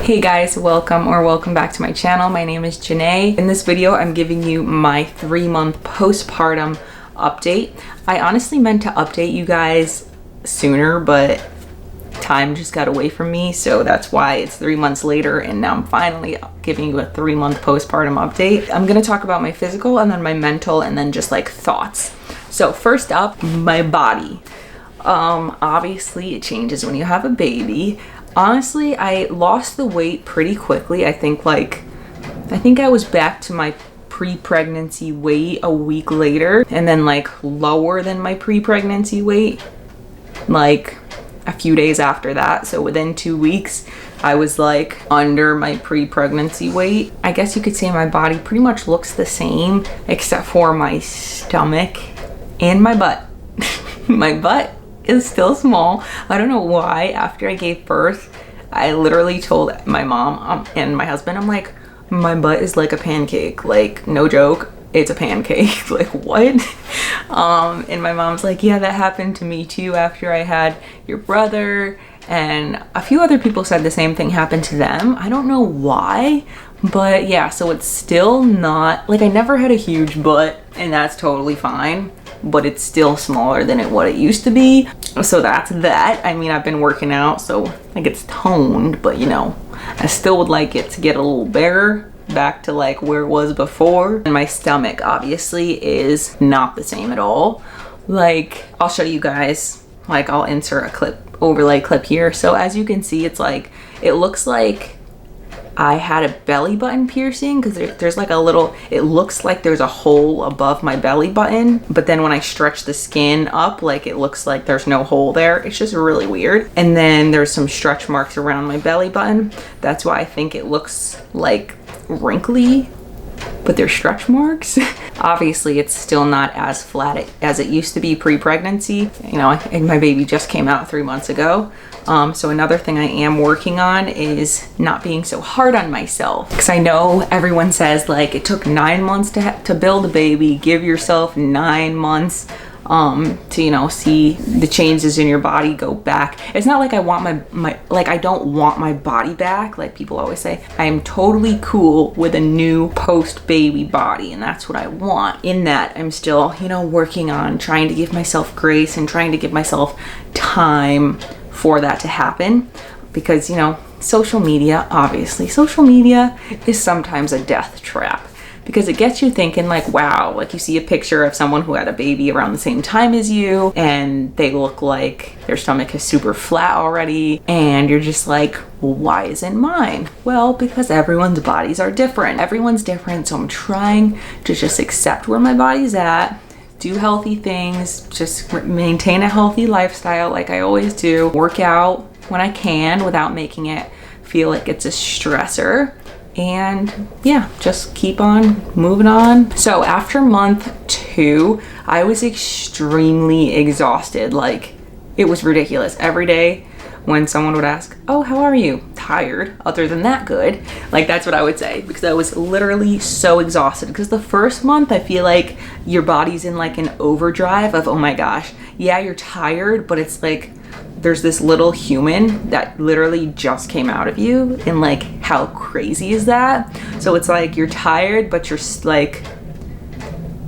Hey guys, welcome back to my channel. My name is Janae. In this video, I'm giving you my 3-month postpartum update. I honestly meant to update you guys sooner, but time just got away from me, so that's why it's 3 months later, and now I'm finally giving you a 3-month postpartum update. I'm gonna talk about my physical and then my mental and then just like thoughts. So first up, my body. Obviously it changes when you have a baby. Honestly, I lost the weight pretty quickly. I think I was back to my pre-pregnancy weight a week later, and then like lower than my pre-pregnancy weight like a few days after that. So within 2 weeks, I was like under my pre-pregnancy weight. I guess you could say my body pretty much looks the same except for my stomach and my butt. My butt is still small. I don't know why. After I gave birth, I literally told my mom and my husband, I'm like, my butt is like a pancake. Like, no joke, it's a pancake. Like, what? And my mom's like, yeah, that happened to me too after I had your brother. And a few other people said the same thing happened to them. I don't know why, but yeah, so it's still not, like, I never had a huge butt, and that's totally fine, but it's still smaller than what it used to be. So that's that. I mean, I've been working out, so like it's toned, but you know, I still would like it to get a little bigger, back to like where it was before. And my stomach obviously is not the same at all. Like, I'll show you guys, like I'll insert a overlay clip here. So as you can see, it's like, it looks like I had a belly button piercing, because there's like a little, it looks like there's a hole above my belly button, but then when I stretch the skin up, like it looks like there's no hole there. It's just really weird. And then there's some stretch marks around my belly button. That's why I think it looks like wrinkly, but they're stretch marks. Obviously it's still not as flat as it used to be pre-pregnancy. You know, my baby just came out 3 months ago. So another thing I am working on is not being so hard on myself, because I know everyone says like it took 9 months to build a baby. Give yourself 9 months to, you know, see the changes in your body go back. It's not like I want my like, I don't want my body back like people always say. I am totally cool with a new post-baby body, and that's what I want. In that, I'm still, you know, working on trying to give myself grace and trying to give myself time for that to happen, because, you know, social media is sometimes a death trap, because it gets you thinking like, wow, like you see a picture of someone who had a baby around the same time as you and they look like their stomach is super flat already, and you're just like, well, why isn't mine? Well, because everyone's bodies are different. Everyone's different. So I'm trying to just accept where my body's at, do healthy things, just maintain a healthy lifestyle like I always do, work out when I can without making it feel like it's a stressor, and yeah, just keep on moving on. So after month 2, I was extremely exhausted. Like, it was ridiculous. Every day when someone would ask, oh, how are you? Tired. Other than that, good. Like, that's what I would say, because I was literally so exhausted. Because the first month, I feel like your body's in like an overdrive of, oh my gosh, yeah, you're tired, but it's like there's this little human that literally just came out of you, and like, how crazy is that? So it's like you're tired, but you're like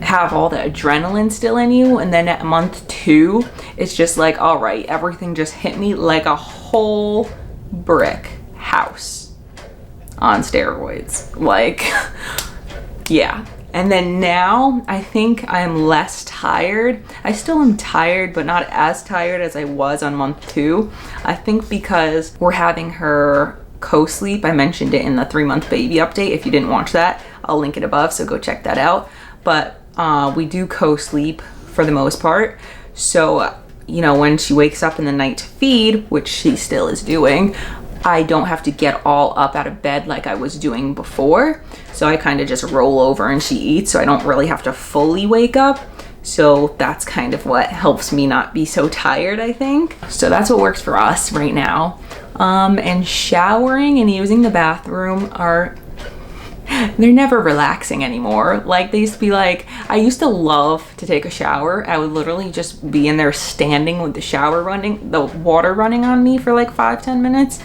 have all the adrenaline still in you. And then at month 2, it's just like, all right, everything just hit me like a whole brick house on steroids. Like, yeah. And then now I think I'm less tired. I still am tired, but not as tired as I was on month 2. I think because we're having her Cosleep. I mentioned it in the 3-month baby update. If you didn't watch that, I'll link it above, so go check that out. But we do Cosleep for the most part. So, you know, when she wakes up in the night to feed, which she still is doing, I don't have to get all up out of bed like I was doing before. So I kind of just roll over and she eats, so I don't really have to fully wake up. So that's kind of what helps me not be so tired, I think. So that's what works for us right now. And showering and using the bathroom they're never relaxing anymore. Like, they used to be like, I used to love to take a shower. I would literally just be in there standing with the water running on me for like 5-10 minutes.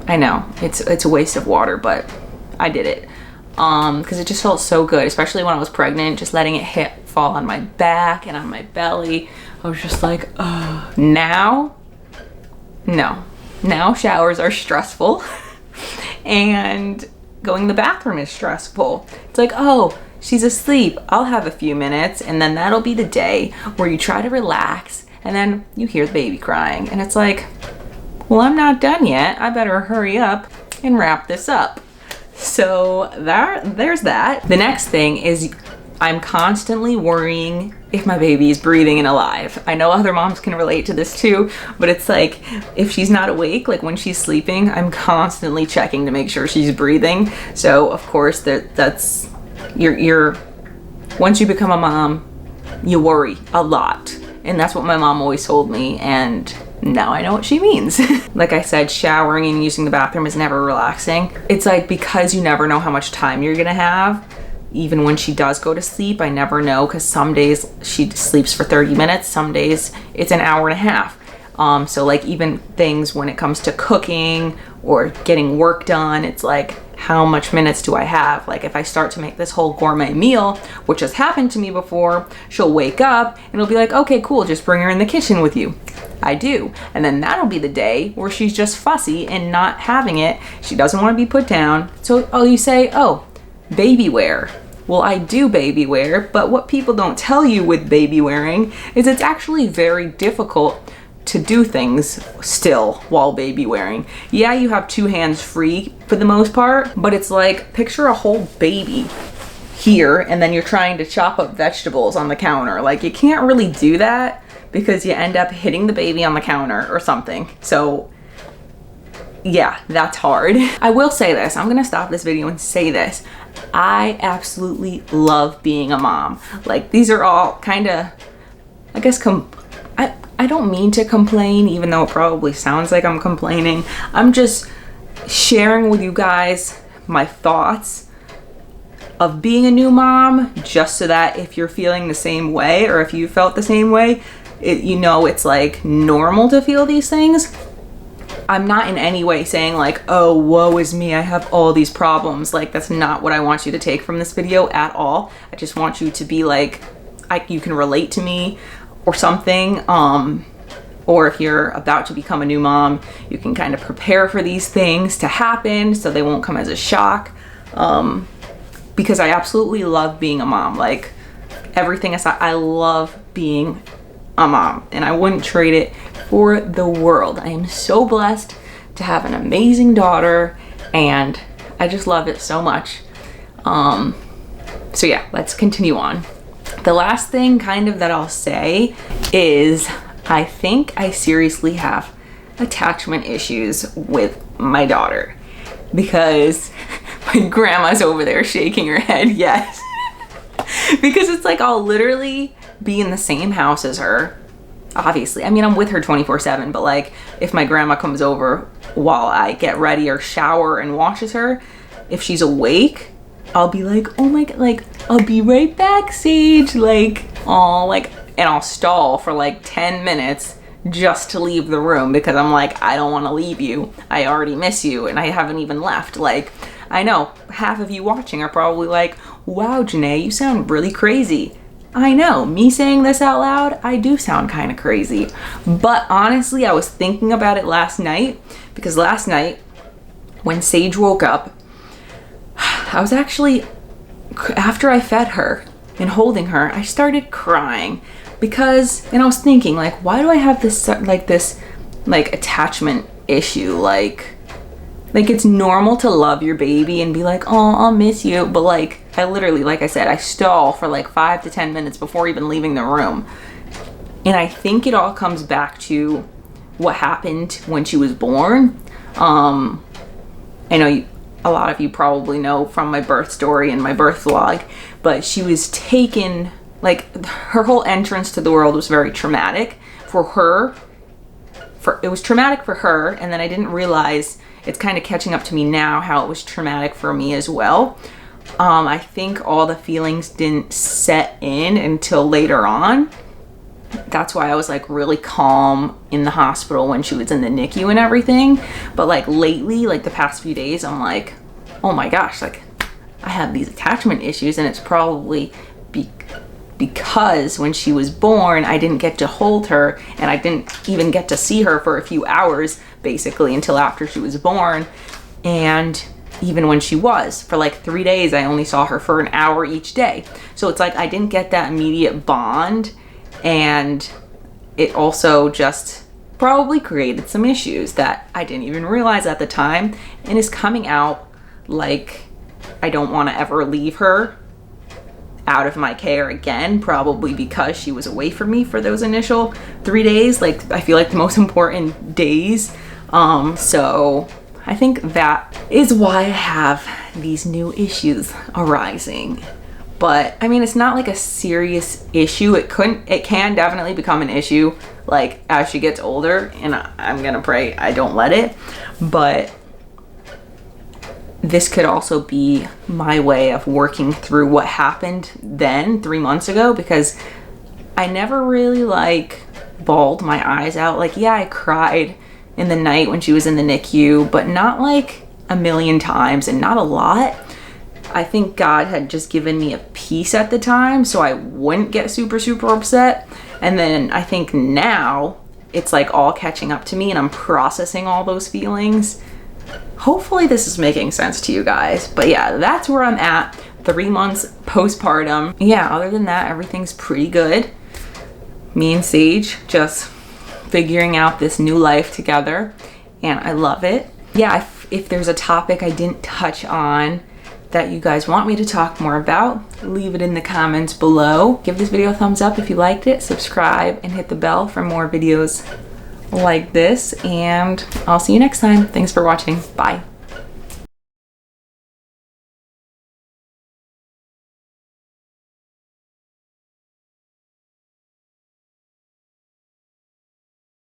I know it's a waste of water, but I did it because it just felt so good, especially when I was pregnant, just letting it fall on my back and on my belly. I was just like, oh. Now showers are stressful and going to the bathroom is stressful. It's like, oh, she's asleep, I'll have a few minutes, and then that'll be the day where you try to relax and then you hear the baby crying and it's like, well, I'm not done yet, I better hurry up and wrap this up. So there's that. The next thing is I'm constantly worrying if my baby is breathing and alive. I know other moms can relate to this too, but it's like if she's not awake, like when she's sleeping, I'm constantly checking to make sure she's breathing. So of course that's you're once you become a mom, you worry a lot. And that's what my mom always told me, and now I know what she means. Like I said, showering and using the bathroom is never relaxing. It's like, because you never know how much time you're gonna have, even when she does go to sleep, I never know, because some days she sleeps for 30 minutes, some days it's an hour and a half. So like even things when it comes to cooking or getting work done, it's like, how much minutes do I have? Like if I start to make this whole gourmet meal, which has happened to me before, she'll wake up and it'll be like, okay, cool, just bring her in the kitchen with you. I do. And then that'll be the day where she's just fussy and not having it. She doesn't want to be put down. So, you say, oh, baby wear. Well, I do baby wear, but what people don't tell you with baby wearing is it's actually very difficult to do things still while baby wearing. Yeah, you have two hands free for the most part, but it's like, picture a whole baby here and then you're trying to chop up vegetables on the counter. Like you can't really do that because you end up hitting the baby on the counter or something. So yeah, that's hard. I will say this, I'm gonna stop this video and say this. I absolutely love being a mom. Like these are all kind of, I guess, I don't mean to complain, even though it probably sounds like I'm complaining. I'm just sharing with you guys my thoughts of being a new mom, just so that if you're feeling the same way, or if you felt the same way, you know it's like normal to feel these things. I'm not in any way saying like, oh, woe is me, I have all these problems. Like that's not what I want you to take from this video at all. I just want you to be like, you can relate to me or something. Or if you're about to become a new mom, you can kind of prepare for these things to happen so they won't come as a shock. Because I absolutely love being a mom. Like everything aside, I love being a mom and I wouldn't trade it for the world. I am so blessed to have an amazing daughter and I just love it so much. So yeah, let's continue on. The last thing kind of that I'll say is I think I seriously have attachment issues with my daughter, because my grandma's over there shaking her head yes. Because it's like I'll literally be in the same house as her. Obviously, I mean, I'm with her 24/7, but like if my grandma comes over while I get ready or shower and washes her, if she's awake, I'll be like, oh my God, like I'll be right back, Sage, like, oh, like, and I'll stall for like 10 minutes just to leave the room because I'm like, I don't want to leave you. I already miss you and I haven't even left. Like, I know half of you watching are probably like, wow, Janae, you sound really crazy. I know, me saying this out loud, I do sound kind of crazy. But honestly, I was thinking about it last night, because last night when Sage woke up, I was actually, after I fed her and holding her, I started crying because, and I was thinking like, why do I have this attachment issue? Like it's normal to love your baby and be like, oh, I'll miss you. But like, I literally, like I said, I stall for like 5 to 10 minutes before even leaving the room. And I think it all comes back to what happened when she was born. I know a lot of you probably know from my birth story and my birth vlog, but she was taken, like her whole entrance to the world was very traumatic for her. It was traumatic for her, and then I didn't realize, it's kind of catching up to me now, how it was traumatic for me as well. I think all the feelings didn't set in until later on. that's why I was like really calm in the hospital when she was in the NICU and everything. But like lately, like the past few days, I'm like, oh my gosh, like I have these attachment issues, and it's probably because when she was born, I didn't get to hold her, and I didn't even get to see her for a few hours basically until after she was born. And even when she was, for like 3 days, I only saw her for an hour each day. So it's like I didn't get that immediate bond, and it also just probably created some issues that I didn't even realize at the time, and is coming out like I don't want to ever leave her out of my care again, probably because she was away from me for those initial 3 days. Like I feel like the most important days. So I think that is why I have these new issues arising. But I mean, it's not like a serious issue. It can definitely become an issue like as she gets older, and I'm gonna pray I don't let it. But this could also be my way of working through what happened then 3 months ago, because I never really like bawled my eyes out. Like, yeah, I cried in the night when she was in the NICU, but not like a million times and not a lot. I think God had just given me a peace at the time so I wouldn't get super, super upset. And then I think now it's like all catching up to me and I'm processing all those feelings. Hopefully this is making sense to you guys. But yeah, that's where I'm at. 3 months postpartum. Yeah, other than that, everything's pretty good. Me and Sage just figuring out this new life together, and I love it. Yeah, if there's a topic I didn't touch on that you guys want me to talk more about, leave it in the comments below. Give this video a thumbs up if you liked it, subscribe, and hit the bell for more videos like this, and I'll see you next time. Thanks for watching. Bye.